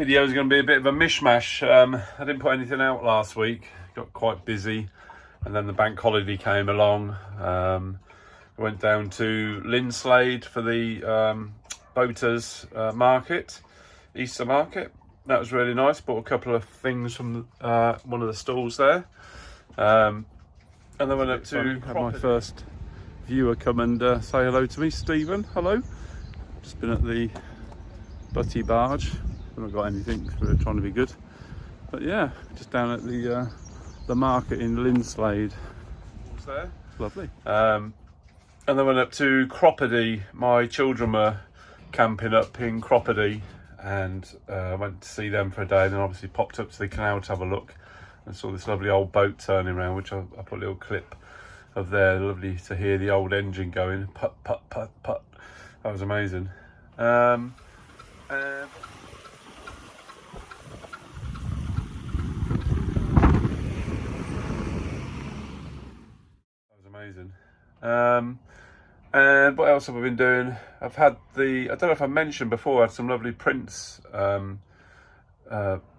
video is going to be a bit of a mishmash. I didn't put anything out last week, got quite busy, and then the bank holiday came along. I went down to Linslade for the boaters market, Easter market. That was really nice. Bought a couple of things from one of the stalls there, and then went up to have my first viewer come and say hello to me. Stephen, hello. Just been at the Butty Barge. Haven't got anything because we're trying to be good, but yeah, just down at the market in Linslade. What's there? Lovely. And then went up to Croppedy. My children were camping up in Croppedy, and went to see them for a day. And then obviously popped up to the canal to have a look and saw this lovely old boat turning around, which I put a little clip of there. Lovely to hear the old engine going, put put put put. That was amazing. That was amazing. And what else have I been doing? I've had I don't know if I mentioned before, I had some lovely prints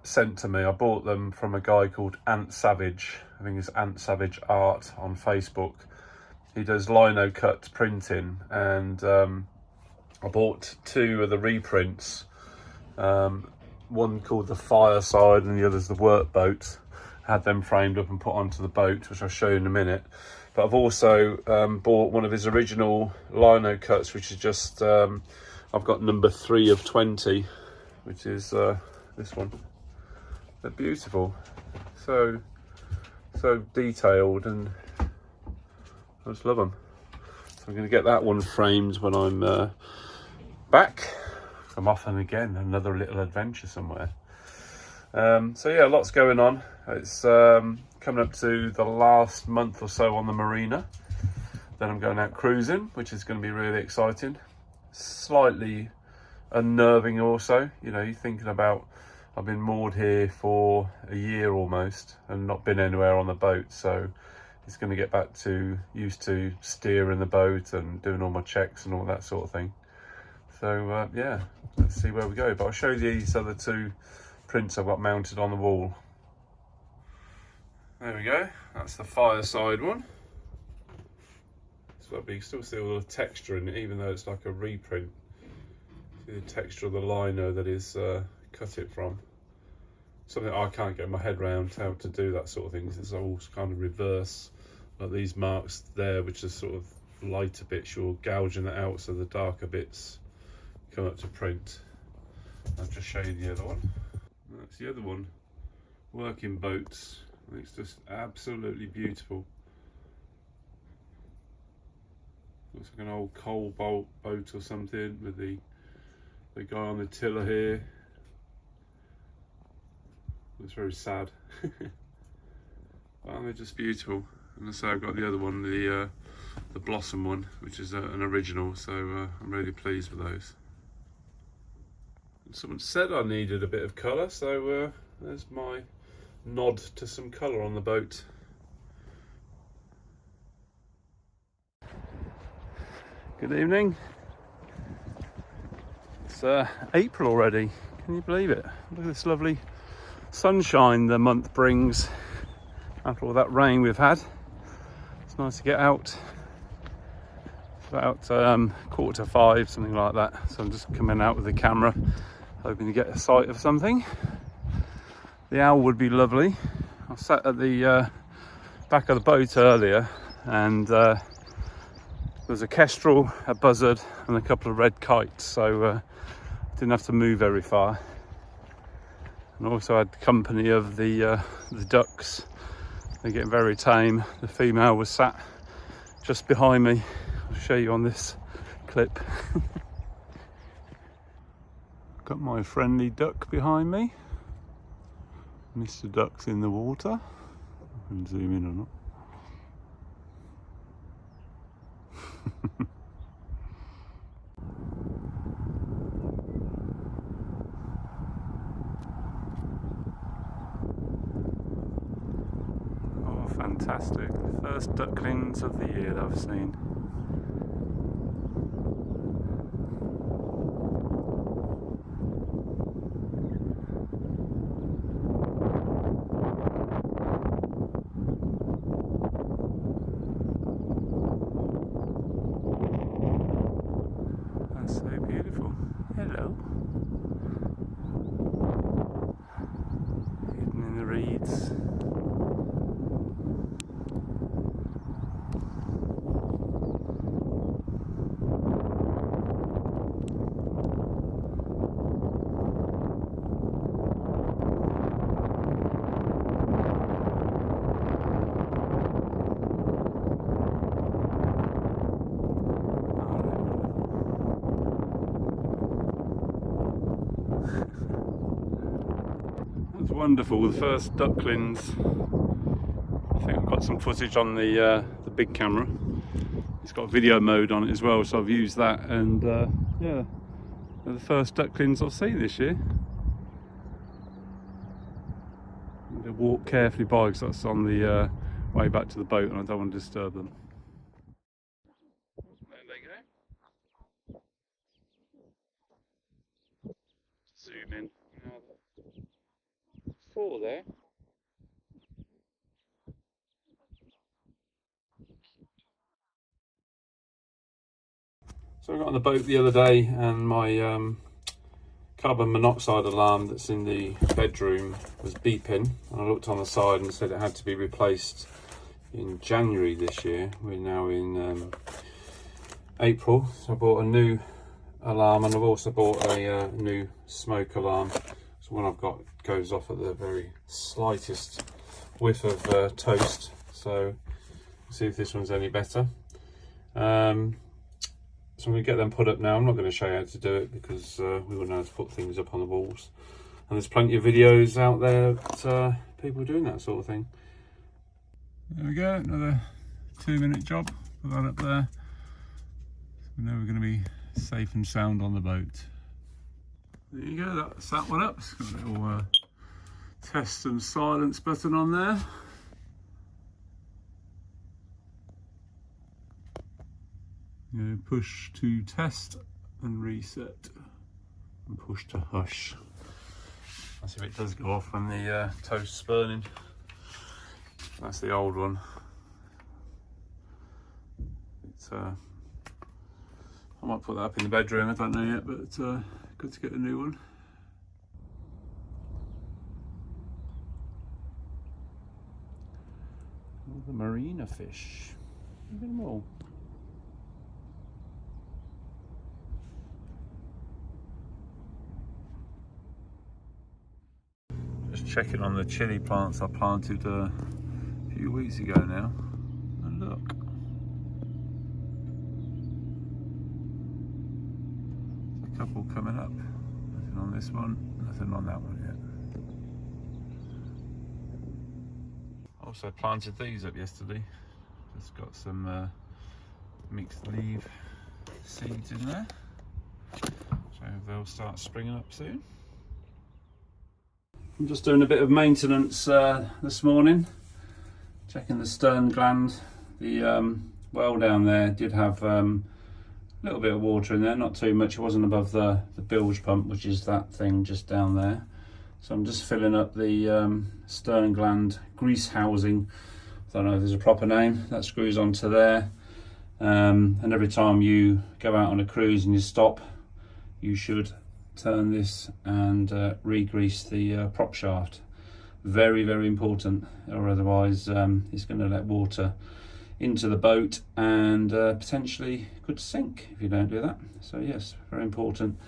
sent to me. I bought them from a guy called Ant Savage. I think it's Ant Savage Art on Facebook. He does lino cut printing, and I bought two of the reprints. One called the Fireside and the other's the Workboat. I had them framed up and put onto the boat, which I'll show you in a minute. But I've also bought one of his original lino cuts, which is just, I've got number 3 of 20, which is this one. They're beautiful. So detailed, and I just love them. So I'm going to get that one framed when I'm back. I'm off on again, another little adventure somewhere. So yeah, lots going on. It's coming up to the last month or so on the marina. Then I'm going out cruising, which is going to be really exciting. Slightly unnerving also. You know, you're thinking about, I've been moored here for a year almost and not been anywhere on the boat, so it's going to get back to used to steering the boat and doing all my checks and all that sort of thing. So yeah, let's see where we go. But I'll show you these other two prints I've got mounted on the wall. There we go, that's the Fireside one. So you can still see all the texture in it, even though it's like a reprint. See the texture of the lino that is cut it from. Something I can't get my head around how to do that sort of thing. It's all kind of reverse, like these marks there, which are sort of lighter bits. You're gouging it out so the darker bits come up to print. I'll just show you the other one. That's the other one, Working Boats. It's just absolutely beautiful. Looks like an old coal boat or something with the guy on the tiller here. It's very sad. Well, they're just beautiful. And so I've got the other one, the Blossom one, which is an original. So I'm really pleased with those. And someone said I needed a bit of colour, so there's my nod to some colour on the boat. Good evening. It's April already. Can you believe it? Look at this lovely sunshine the month brings after all that rain we've had. It's nice to get out. It's about 4:45, something like that. So I'm just coming out with the camera, hoping to get a sight of something. The owl would be lovely. I sat at the back of the boat earlier, and there was a kestrel, a buzzard, and a couple of red kites, so didn't have to move very far. And also had company of the ducks. They're getting very tame. The female was sat just behind me. I'll show you on this clip. Got my friendly duck behind me. Mr. Duck's in the water. I can zoom in or not. Oh, fantastic. The first ducklings of the year that I've seen. weeds. That's wonderful. The first ducklings. I think I've got some footage on the big camera. It's got video mode on it as well, so I've used that, and yeah, they're the first ducklings I've seen this year. I'm going to walk carefully by because that's on the way back to the boat and I don't want to disturb them. There they go. Zoom in. Now, 4 there. So I got on the boat the other day and my carbon monoxide alarm that's in the bedroom was beeping, and I looked on the side and said it had to be replaced in January this year. We're now in April, so I bought a new alarm, and I've also bought a new smoke alarm. So one I've got goes off at the very slightest whiff of toast, so see if this one's any better. So I'm going to get them put up now. I'm not going to show you how to do it because we wouldn't know how to put things up on the walls. And there's plenty of videos out there that people doing that sort of thing. There we go, another 2-minute job. Put that up there. So we know we're going to be safe and sound on the boat. There you go, that's that one up. It's got a little test and silence button on there. Push to test and reset, and push to hush. That's if it does go off when the toast's burning. That's the old one. It's I might put that up in the bedroom, I don't know yet, but good to get a new one. All the marina fish. Look at them all. Just checking on the chili plants I planted a few weeks ago now, and look. There's a couple coming up. Nothing on this one, nothing on that one yet. Also planted these up yesterday. Just got some mixed leaf seeds in there, so they'll start springing up soon. I'm just doing a bit of maintenance this morning, checking the stern gland. The well down there did have a little bit of water in there, not too much. It wasn't above the bilge pump, which is that thing just down there. So I'm just filling up the stern gland grease housing. I don't know if there's a proper name. That screws onto there. And every time you go out on a cruise and you stop, you should turn this and re-grease the prop shaft. Very, very important, or otherwise it's going to let water into the boat and potentially could sink if you don't do that. So yes, very important.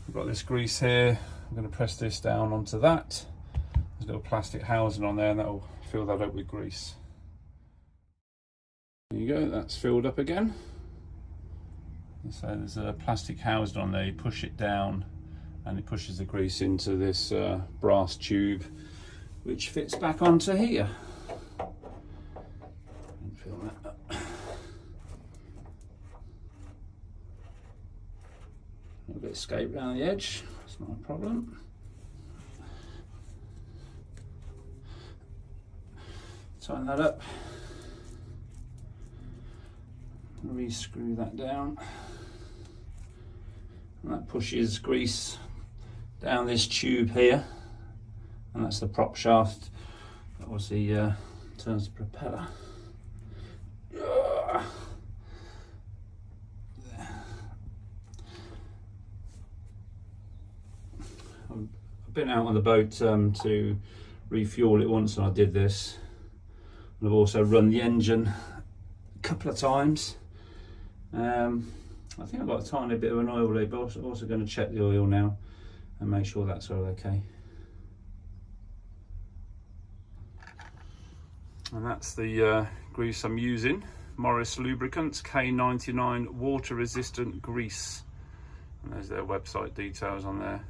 I've got this grease here. I'm going to press this down onto that. There's a little plastic housing on there, and that will fill that up with grease. There you go, that's filled up again. So there's a plastic housing on there. You push it down and it pushes the grease into this brass tube, which fits back onto here. And fill that up. A little bit escape around the edge, that's not a problem. Tighten that up. Re-screw that down. And that pushes grease down this tube here, and that's the prop shaft. That was the turns the propeller. I've been out on the boat to refuel it once when I did this. And I've also run the engine a couple of times. I think I've got a tiny bit of an oil leak, but I'm also going to check the oil now and make sure that's all okay. And that's the grease I'm using. Morris Lubricants K99 water resistant grease. And there's their website details on there.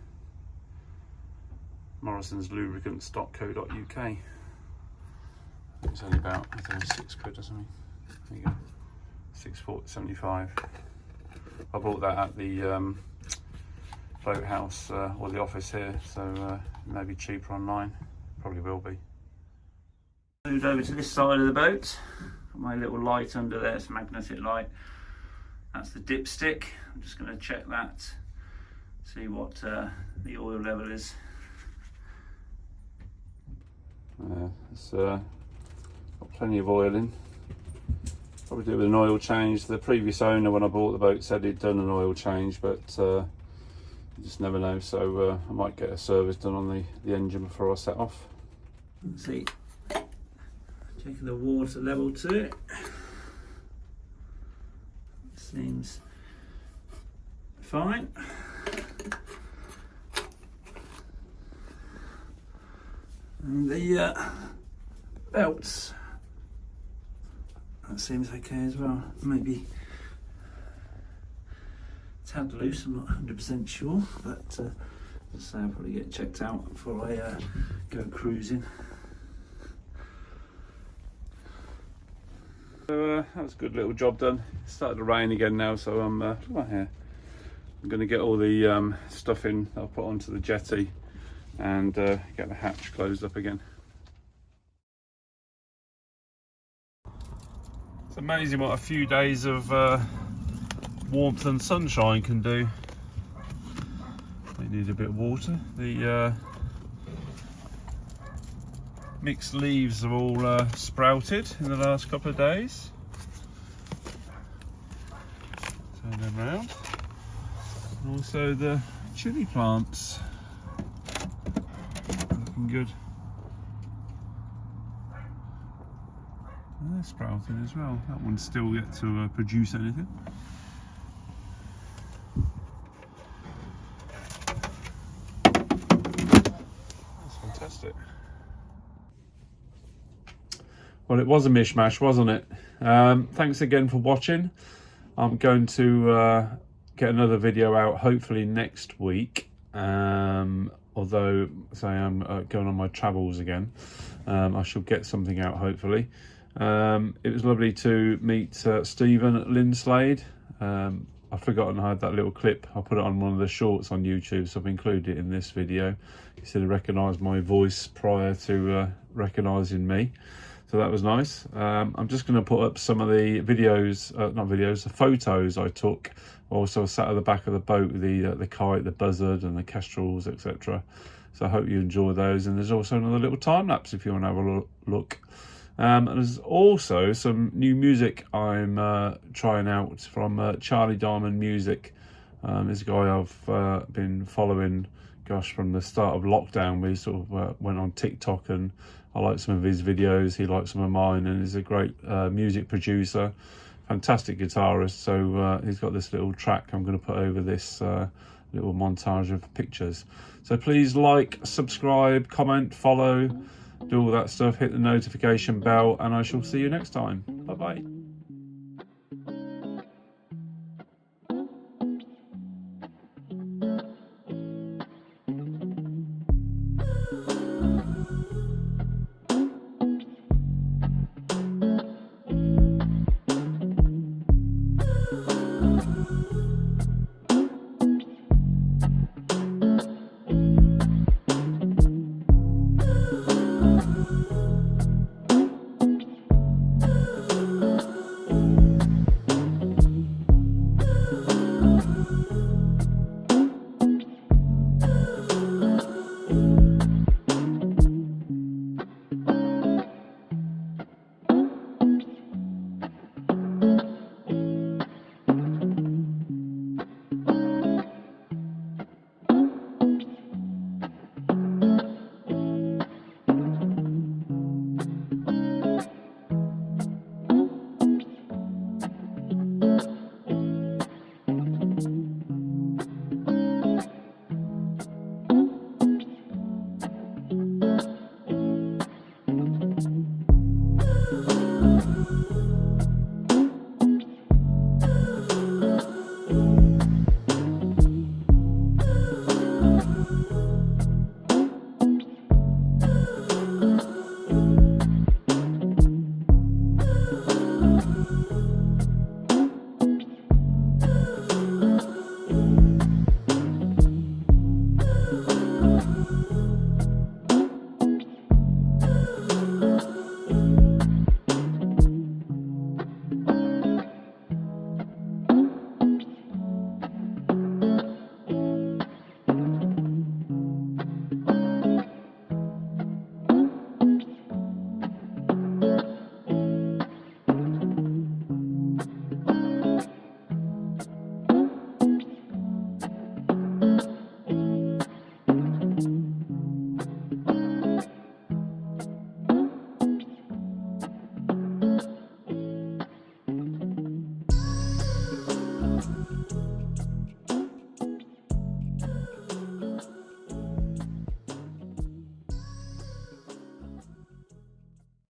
morrisonslubricants.co.uk. It's only about, I think, £6 or something. There you go. £6.75. I bought that at the boathouse or the office here, so maybe cheaper online. Probably will be. Moved over to this side of the boat. Got my little light under there, it's a magnetic light. That's the dipstick. I'm just going to check that, see what the oil level is. It's got plenty of oil in. Probably do with an oil change. The previous owner, when I bought the boat, said he'd done an oil change, but you just never know. So I might get a service done on the engine before I set off. Let's see. Checking the water level to it. Seems fine. And the belts, that seems okay as well. Maybe a tad loose, I'm not 100% sure, but as I say, I'll probably get checked out before I go cruising. So that was a good little job done. It's started to rain again now, so I'm right here. I'm going to get all the stuff in. I'll put onto the jetty and get the hatch closed up again. It's amazing what a few days of warmth and sunshine can do. They need a bit of water. The mixed leaves have all sprouted in the last couple of days. Turn them around. And also the chilli plants. Looking good. And they're sprouting as well. That one's still yet to produce anything. That's fantastic. Well, it was a mishmash, wasn't it? Thanks again for watching. I'm going to get another video out hopefully next week. Although, say I'm going on my travels again, I shall get something out hopefully. It was lovely to meet Stephen Linslade. I've forgotten I had that little clip. I put it on one of the shorts on YouTube, so I've included it in this video. He said he recognised my voice prior to recognising me. So that was nice. I'm just going to put up some of the videos, not videos, the photos I took. Also sat at the back of the boat with the kite, the buzzard and the kestrels, etc. So I hope you enjoy those. And there's also another little time lapse if you want to have a look. And there's also some new music I'm trying out from Charlie Diamond Music. This guy I've been following, gosh, from the start of lockdown. We sort of went on TikTok and I like some of his videos, he likes some of mine, and he's a great music producer, fantastic guitarist. So he's got this little track I'm going to put over this little montage of pictures. So please like, subscribe, comment, follow, do all that stuff, hit the notification bell, and I shall see you next time. Bye bye.